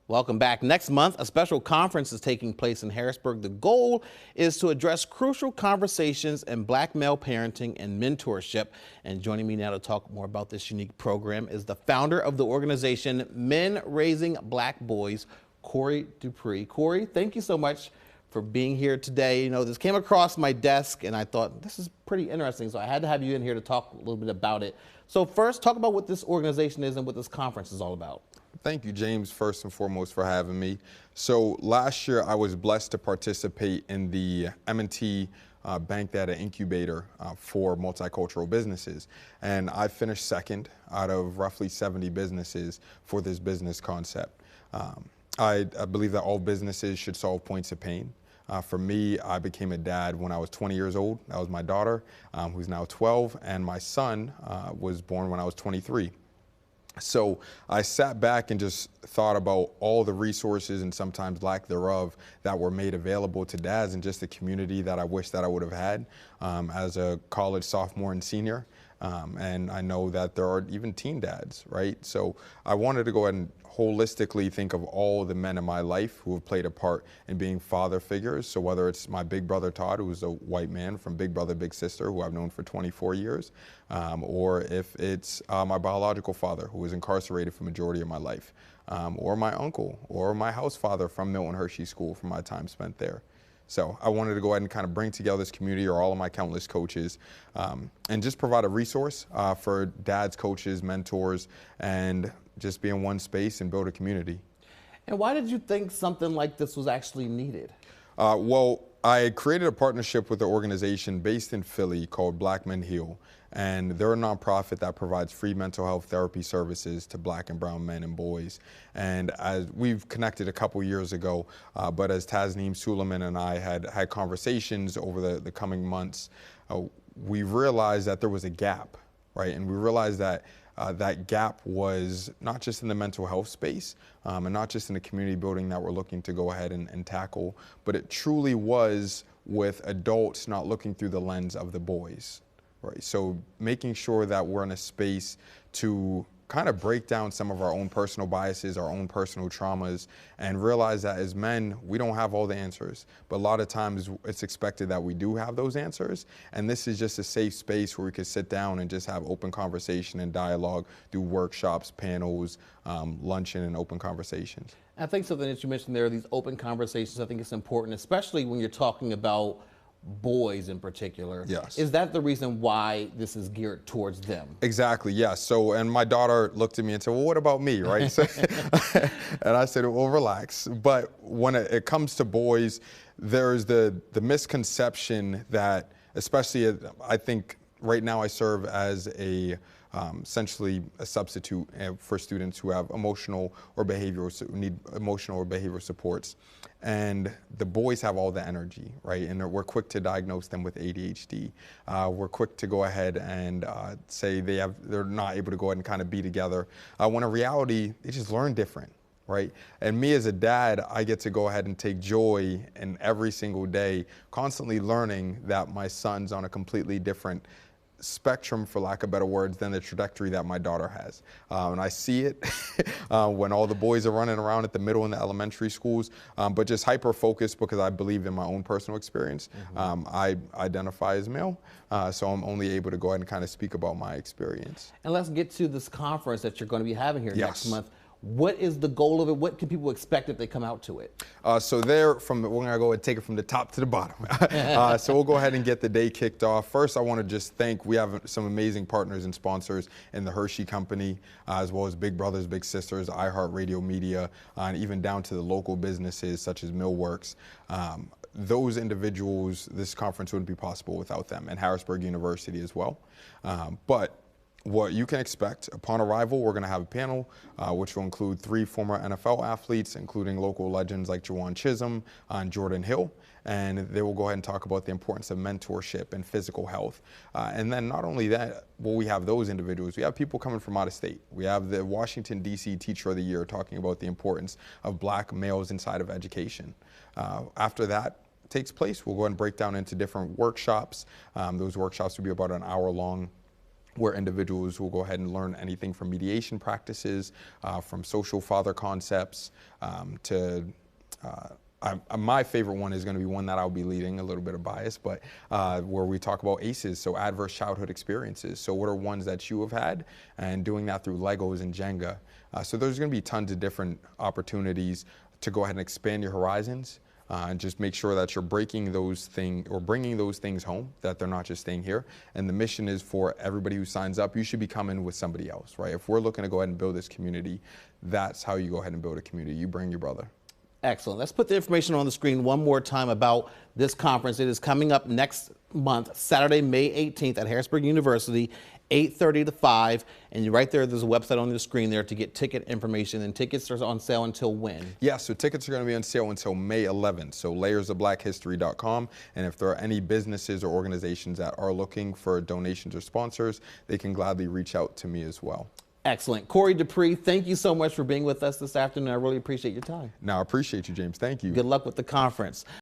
Welcome back. Next month, a special conference is taking place in Harrisburg. The goal is to address crucial conversations in Black male parenting and mentorship. And joining me now to talk more about this unique program is the founder of the organization Men Raising Black Boys, Corey Dupree. Corey, thank you so much for being here today. You know, this came across my desk and I thought this is pretty interesting, so I had to have you in here to talk a little bit about it. So first, talk about what this organization is and what this conference is all about. Thank you, James, first and foremost, for having me. So last year, I was blessed to participate in the M&T Bank Data Incubator for multicultural businesses. And I finished second out of roughly 70 businesses for this business concept. I believe that all businesses should solve points of pain. For me, I became a dad when I was 20 years old. That was my daughter, who's now 12, and my son was born when I was 23. So I sat back and just thought about all the resources and sometimes lack thereof that were made available to dads and just the community that I wish that I would have had as a college sophomore and senior. And I know that there are even teen dads, right? So I wanted to go ahead and holistically think of all the men in my life who have played a part in being father figures. So whether it's my big brother Todd, who's a white man from Big Brother Big Sister, who I've known for 24 years, or if it's my biological father, who was incarcerated for the majority of my life, or my uncle, or my house father from Milton Hershey School from my time spent there. So I wanted to go ahead and kind of bring together this community, or all of my countless coaches, and just provide a resource for dads, coaches, mentors, and just be in one space and build a community. And why did you think something like this was actually needed? Well, I created a partnership with an organization based in Philly called Black Men Heal. And they're a nonprofit that provides free mental health therapy services to Black and brown men and boys. And as we've connected a couple years ago, but as Tasneem Suleiman and I had conversations over the coming months, we realized that there was a gap, right? And we realized that that gap was not just in the mental health space and not just in the community building that we're looking to go ahead and tackle, but it truly was with adults not looking through the lens of the boys. Right. So making sure that we're in a space to kind of break down some of our own personal biases, our own personal traumas, and realize that as men, we don't have all the answers. But a lot of times it's expected that we do have those answers. And this is just a safe space where we could sit down and just have open conversation and dialogue, do workshops, panels, luncheon, and open conversations. I think something that you mentioned there, these open conversations, I think it's important, especially when you're talking about boys in particular. Yes. Is that the reason why this is geared towards them? Exactly, yes. So, and my daughter looked at me and said, well, what about me, right? So, and I said, well, relax. But when it comes to boys, there's the misconception that, especially I think right now I serve as essentially a substitute for students who have emotional or need emotional or behavioral supports. And the boys have all the energy, right? And we're quick to diagnose them with ADHD. We're quick to go ahead and say they're not able to go ahead and kind of be together. When in reality, they just learn different, right? And me as a dad, I get to go ahead and take joy in every single day, constantly learning that my son's on a completely different spectrum, for lack of better words, than the trajectory that my daughter has. And I see it when all the boys are running around at the middle and the elementary schools, but just hyper-focused because I believe in my own personal experience. I identify as male, so I'm only able to go ahead and kind of speak about my experience. And let's get to this conference that you're going to be having here Yes. next month. What is the goal of it? What can people expect if they come out to it? So we're going to go and take it from the top to the bottom. So we'll go ahead and get the day kicked off. First, I want to just thank, we have some amazing partners and sponsors in the Hershey Company, as well as Big Brothers Big Sisters, iHeartRadio Media, and even down to the local businesses such as Millworks. Those individuals, this conference wouldn't be possible without them, and Harrisburg University as well. But what you can expect upon arrival, we're going to have a panel which will include 3 former NFL athletes, including local legends like Jawan Chisholm and Jordan Hill. And they will go ahead and talk about the importance of mentorship and physical health. And then not only that, we have those individuals. We have people coming from out of state. We have the Washington, D.C. Teacher of the Year talking about the importance of Black males inside of education. After that takes place, we'll go ahead and break down into different workshops. Those workshops will be about an hour long. where individuals will go ahead and learn anything from mediation practices, from social father concepts, my favorite one is going to be one that I'll be leading, a little bit of bias, but where we talk about ACEs, so adverse childhood experiences. So what are ones that you have had, and doing that through Legos and Jenga. So there's going to be tons of different opportunities to go ahead and expand your horizons. And just make sure that you're breaking those things or bringing those things home, that they're not just staying here. And the mission is for everybody who signs up, you should be coming with somebody else, right? If we're looking to go ahead and build this community, that's how you go ahead and build a community. You bring your brother. Excellent. Let's put the information on the screen one more time about this conference. It is coming up next month, Saturday, May 18th at Harrisburg University, 8:30 to 5. And right there's a website on the screen there to get ticket information. And tickets are on sale until when? Yeah, so tickets are going to be on sale until May 11th. So layersofblackhistory.com. And if there are any businesses or organizations that are looking for donations or sponsors, they can gladly reach out to me as well. Excellent. Corey Dupree, thank you so much for being with us this afternoon. I really appreciate your time. Now, I appreciate you, James. Thank you. Good luck with the conference.